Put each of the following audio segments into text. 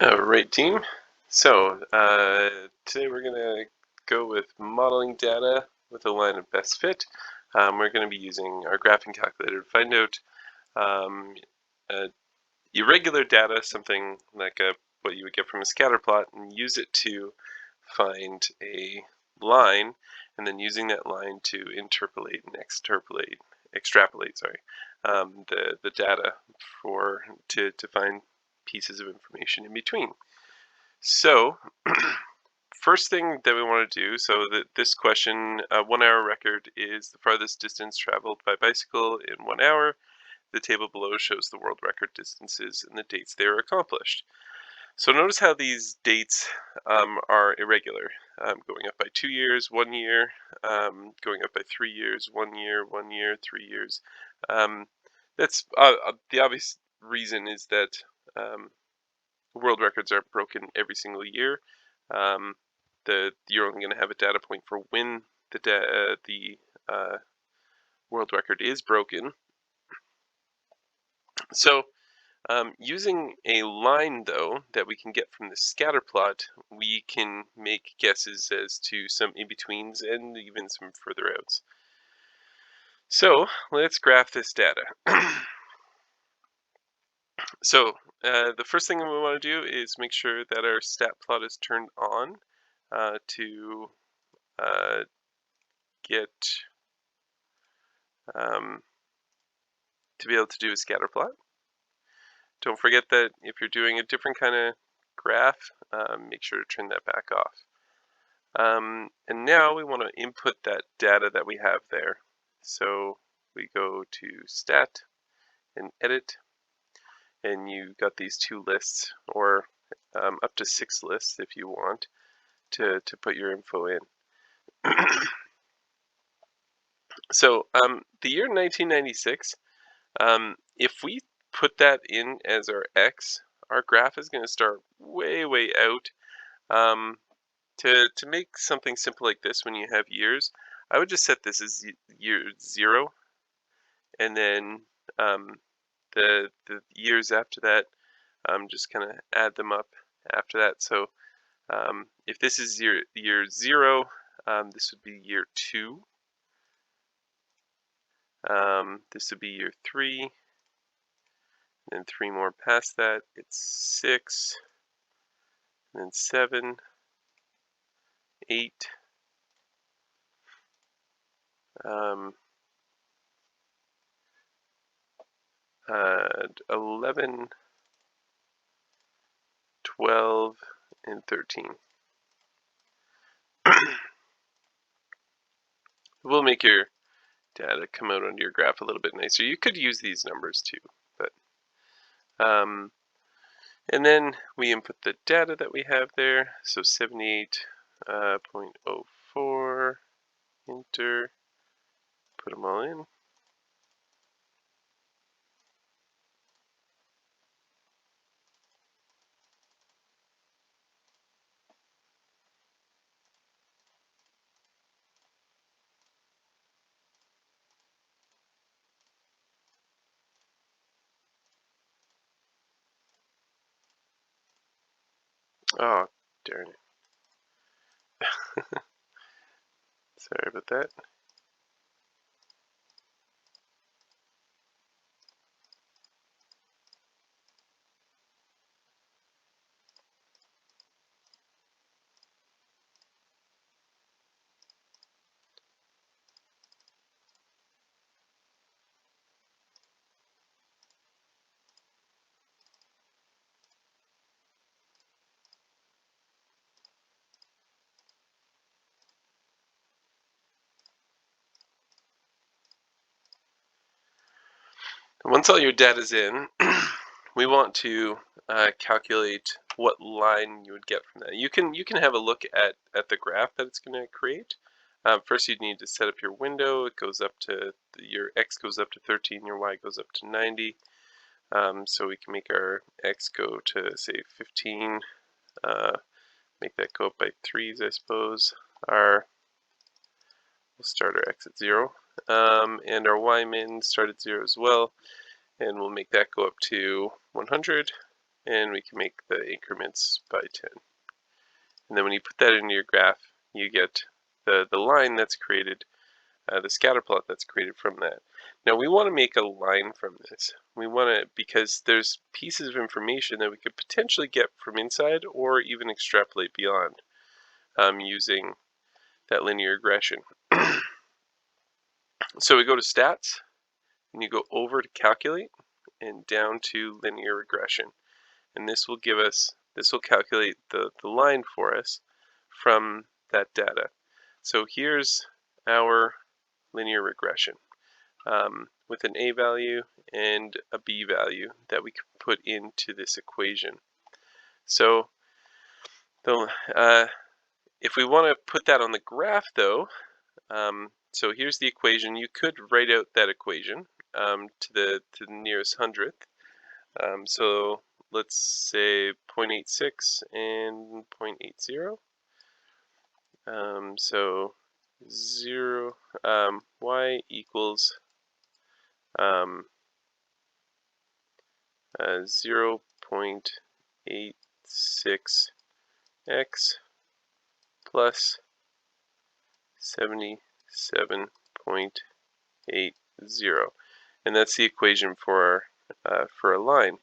All right, team. So today we're going to go with modeling data with a line of best fit. We're going to be using our graphing calculator to find out irregular data, something like what you would get from a scatter plot, and use it to find a line, and then using that line to interpolate and extrapolate, the data to find pieces of information in between. So, first thing that we want to do, so that this question, 1 hour record is the farthest distance traveled by bicycle in 1 hour. The table below shows the world record distances and the dates they were accomplished. So notice how these dates are irregular, going up by 2 years, 1 year, going up by 3 years, 1 year, 1 year, 3 years. That's the obvious reason is that world records are broken every single year. You're only going to have a data point for when the world record is broken. So using a line, though, that we can get from the scatter plot, we can make guesses as to some in-betweens and even some further outs. So let's graph this data. So the first thing we want to do is make sure that our stat plot is turned on to be able to do a scatter plot. Don't forget that if you're doing a different kind of graph, make sure to turn that back off. And now we want to input that data that we have there. So we go to Stat and Edit, and you got these two lists, or up to 6 lists if you want to put your info in. So the year 1996, if we put that in as our X, our graph is going to start way out. To make something simple like this, when you have years, I would just set this as year 0, and then the years after that, just kind of add them up after that. So if this is year 0, this would be year 2. This would be year 3, and then 3 more past that. It's 6, and then 7, 8, 11, 12, and 13. We'll make your data come out on your graph a little bit nicer. You could use these numbers too, but and then we input the data that we have there. So 78.04, enter, put them all in. Oh, darn it. Sorry about that. Once all your data is in, we want to calculate what line you would get from that. You can have a look at the graph that it's going to create. First, you need to set up your window. It goes up to your X goes up to 13, your Y goes up to 90. So we can make our X go to, say, 15. Make that go up by 3s, I suppose. We'll start our X at 0, and our Y min start at 0 as well. And we'll make that go up to 100, and we can make the increments by 10. And then when you put that into your graph, you get the line that's created, the scatter plot that's created from that. Now we want to make a line from this. We want to, because there's pieces of information that we could potentially get from inside or even extrapolate beyond using that linear regression. So we go to stats, and you go over to calculate, and down to linear regression. And this will give us, this will calculate the line for us from that data. So here's our linear regression with an A value and a B value that we can put into this equation. So if we want to put that on the graph though, so here's the equation. You could write out that equation to the nearest hundredth. So let's say 0.86 and 0.80. So 0, y equals 0.86x plus 77.80, and that's the equation for a line.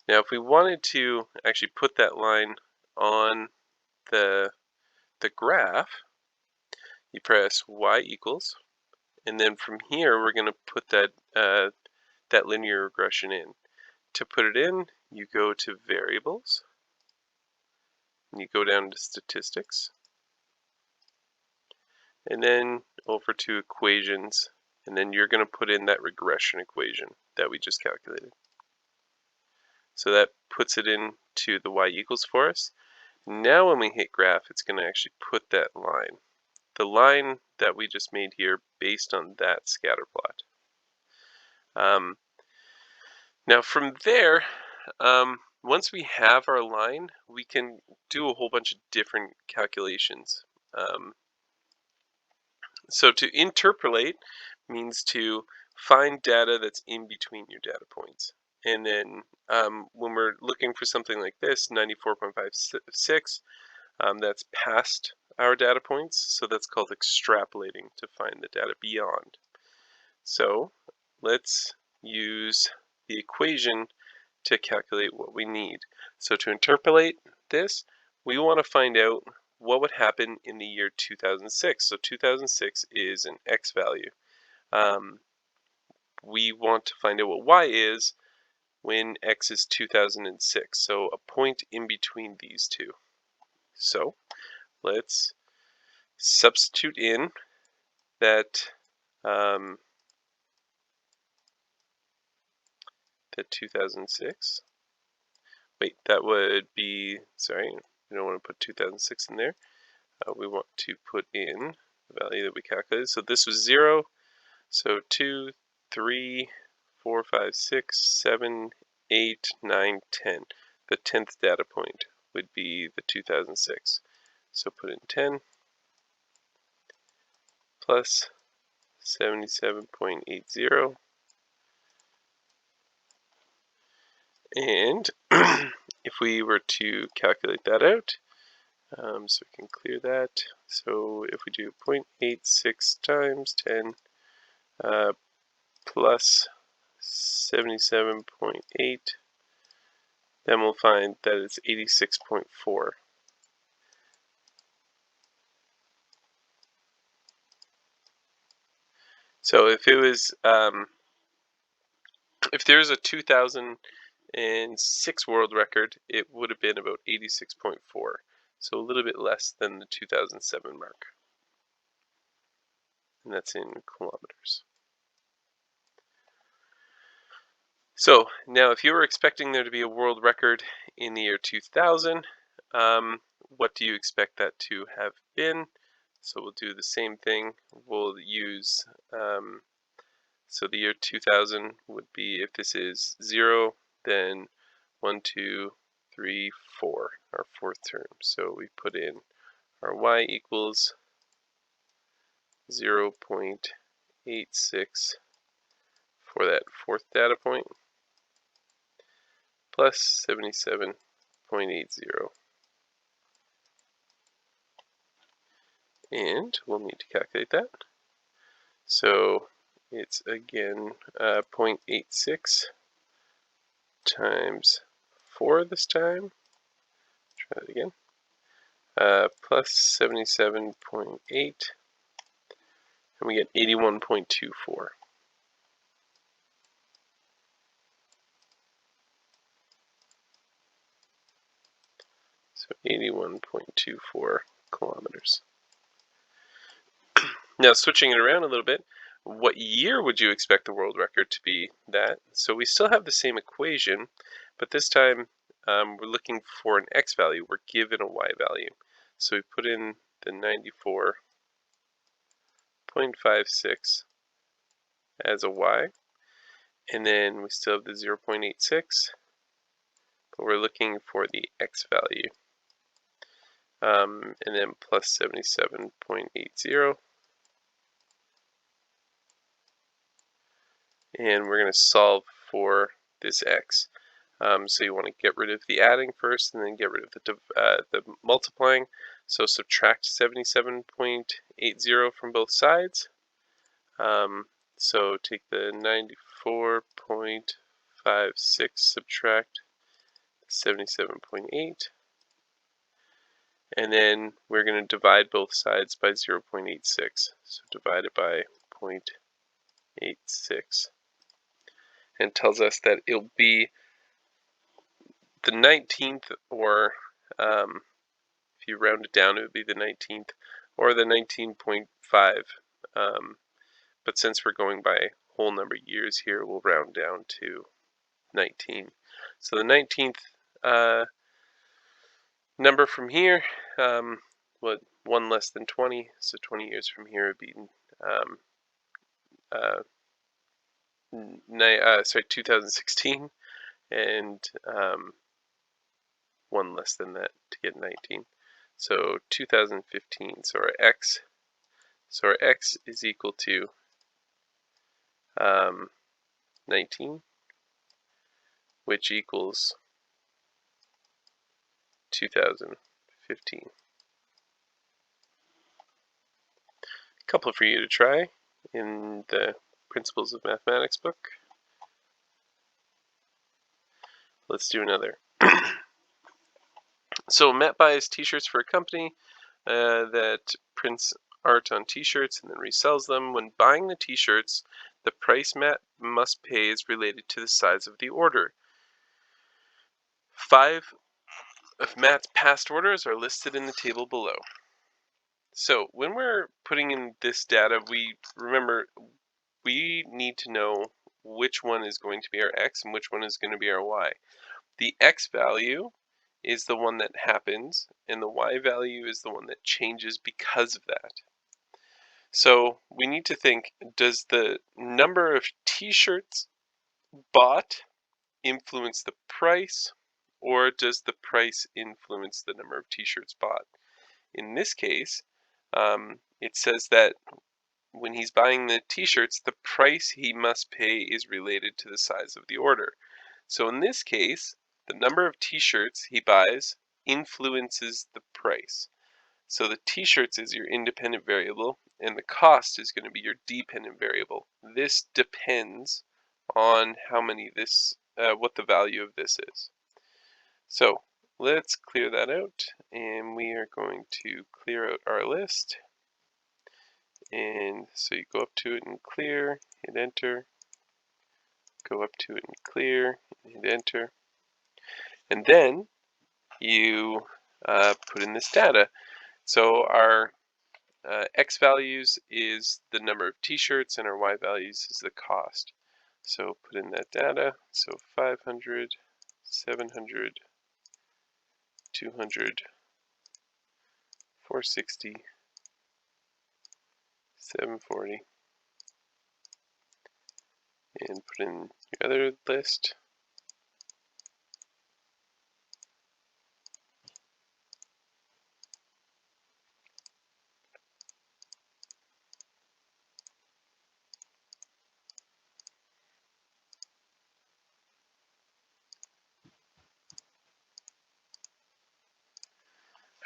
Now, if we wanted to actually put that line on the graph, you press y equals, and then from here we're going to put that that linear regression in. To put it in, you go to variables, and you go down to statistics, and then over to equations, and then you're going to put in that regression equation that we just calculated. So that puts it into the y equals for us. Now when we hit graph, it's going to actually put that line, the line that we just made here based on that scatter plot. Now from there, once we have our line, we can do a whole bunch of different calculations. So to interpolate means to find data that's in between your data points. And then when we're looking for something like this, 94.56, that's past our data points, so that's called extrapolating to find the data beyond. So let's use the equation to calculate what we need. So to interpolate this, we want to find out what would happen in the year 2006. So 2006 is an x value. We want to find out what y is when x is 2006, so a point in between these two. So let's substitute in that the 2006. Wait, that would be, sorry, we don't want to put 2006 in there. We want to put in the value that we calculated. So this was 0, so 2, 3, 4, 5, 6, 7, 8, 9, 10. The 10th data point would be the 2006. So put in 10 plus 77.80. And if we were to calculate that out, so we can clear that. So if we do 0.86 times 10 plus 77.8, then we'll find that it's 86.4. So if it was, if there's a 2006 world record, it would have been about 86.4. So a little bit less than the 2007 mark. And that's in kilometers. So now if you were expecting there to be a world record in the year 2000, what do you expect that to have been? So we'll do the same thing. We'll use, so the year 2000 would be, if this is 0, then 1, 2, 3, 4, our fourth term. So we put in our y equals 0.86 for that fourth data point, plus 77.80. And we'll need to calculate that. So it's again 0.86 times 4 this time. Try that again. Plus 77.8, and we get 81.24. So 81.24 kilometers. Now switching it around a little bit, what year would you expect the world record to be that? So we still have the same equation, but this time we're looking for an x value. We're given a y value. So we put in the 94.56 as a y, and then we still have the 0.86, but we're looking for the x value. And then plus 77.80. And we're going to solve for this x. So you want to get rid of the adding first and then get rid of the multiplying. So subtract 77.80 from both sides. So take the 94.56, subtract 77.8. And then we're going to divide both sides by 0.86. So divide it by 0.86. And tells us that it'll be the 19th, or if you round it down, it would be the 19th, or the 19.5. But since we're going by whole number years here, we'll round down to 19. So the 19th number from here, one less than 20, so 20 years from here would be 2016, and one less than that to get 19. So 2015. So our x is equal to 19, which equals 2015. A couple for you to try in the Principles of Mathematics book. Let's do another. So Matt buys t-shirts for a company that prints art on t-shirts and then resells them. When buying the t-shirts, the price Matt must pay is related to the size of the order. 5 of Matt's past orders are listed in the table below. So when we're putting in this data, remember we need to know which one is going to be our x and which one is going to be our y. The x value is the one that happens, and the y value is the one that changes because of that. So we need to think, does the number of t-shirts bought influence the price, or does the price influence the number of t-shirts bought? In this case, it says that when he's buying the t-shirts, the price he must pay is related to the size of the order. So in this case, the number of t-shirts he buys influences the price. So the t-shirts is your independent variable, and the cost is going to be your dependent variable. This depends on how many what the value of this is. So let's clear that out, and we are going to clear out our list. And so you go up to it and clear, hit enter, go up to it and clear, hit enter, and then you put in this data. So our x values is the number of t-shirts, and our y values is the cost. So put in that data. So 500, 700, 200, 460, 740, and put in your other list.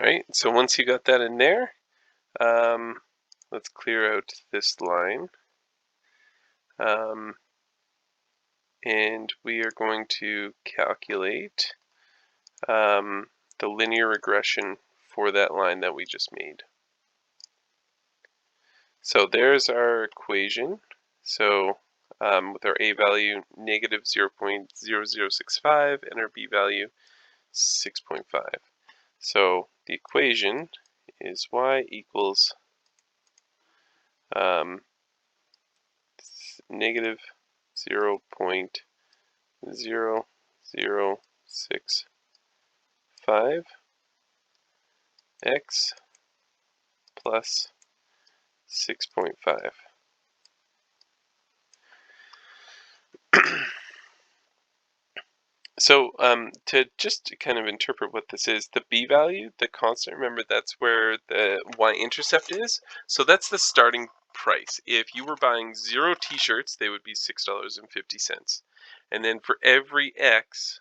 Alright, so once you got that in there, let's clear out this line. And we are going to calculate the linear regression for that line that we just made. So there's our equation. So with our a value negative 0.0065 and our b value 6.5. So the equation is y equals negative 0.0065 x plus 6.5. So to just kind of interpret what this is, the b value, the constant, remember that's where the y-intercept is. So that's the starting price. If you were buying 0 t-shirts, they would be $6.50. And then for every x,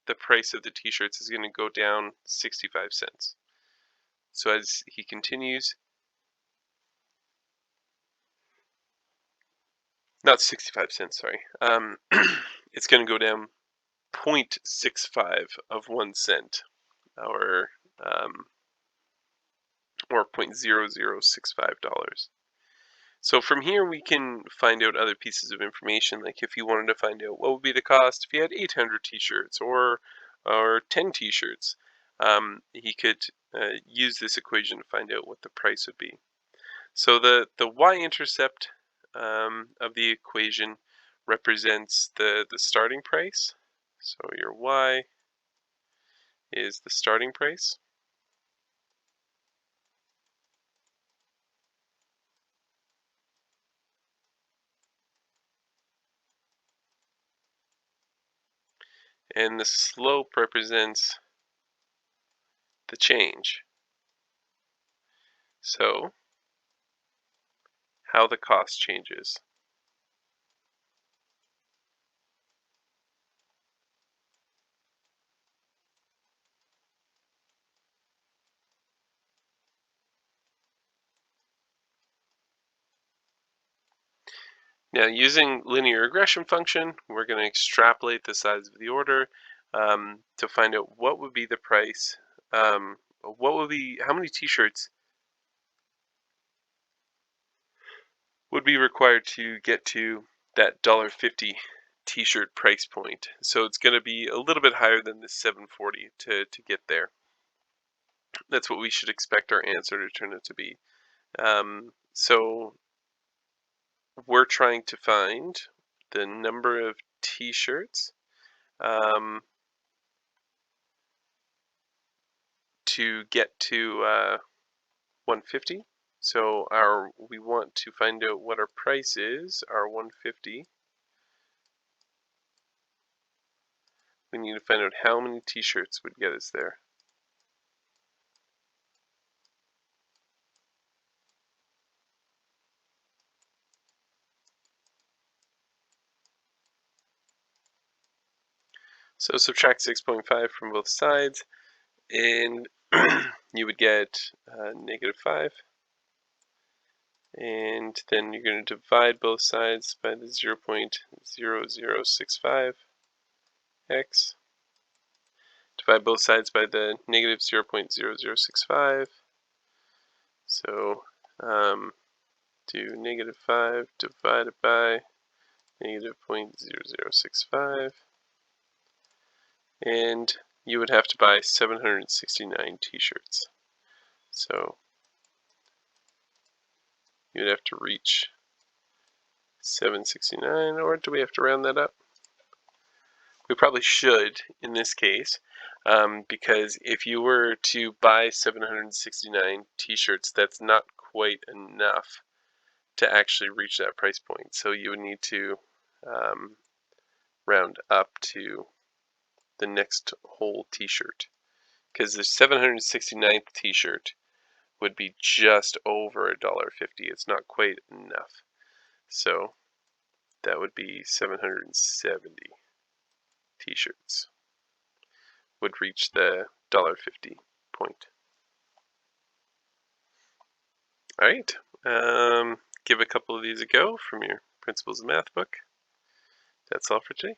the price of the t-shirts is going to go down 65 cents. So as he continues, not 65 cents, sorry. It's going to go down 0.65 of 1 cent, or $0.0065. So from here we can find out other pieces of information, like if you wanted to find out what would be the cost if you had 800 t-shirts or 10 t-shirts, he could use this equation to find out what the price would be. So the y-intercept of the equation represents the starting price. So your y is the starting price. And the slope represents the change. So how the cost changes. Now, using linear regression function, we're going to extrapolate the size of the order to find out what would be the price, how many t-shirts would be required to get to that $1.50 t-shirt price point. So it's going to be a little bit higher than the $7.40 to get there. That's what we should expect our answer to turn out to be. So we're trying to find the number of t-shirts to get to 150. So we want to find out what our price is, our 150. We need to find out how many t-shirts would get us there. So subtract 6.5 from both sides, and you would get negative 5. And then you're going to divide both sides by the 0.0065 x. Divide both sides by the negative 0.0065. So do negative 5 divided by negative 0.0065. And you would have to buy 769 t-shirts. So you would have to reach 769, or do we have to round that up? We probably should in this case, because if you were to buy 769 t-shirts, that's not quite enough to actually reach that price point. So you would need to round up to the next whole t-shirt, because the 769th t-shirt would be just over $1.50. It's not quite enough. So that would be 770 t-shirts would reach the $1.50 point. All right. Give a couple of these a go from your Principles of Math book. That's all for today.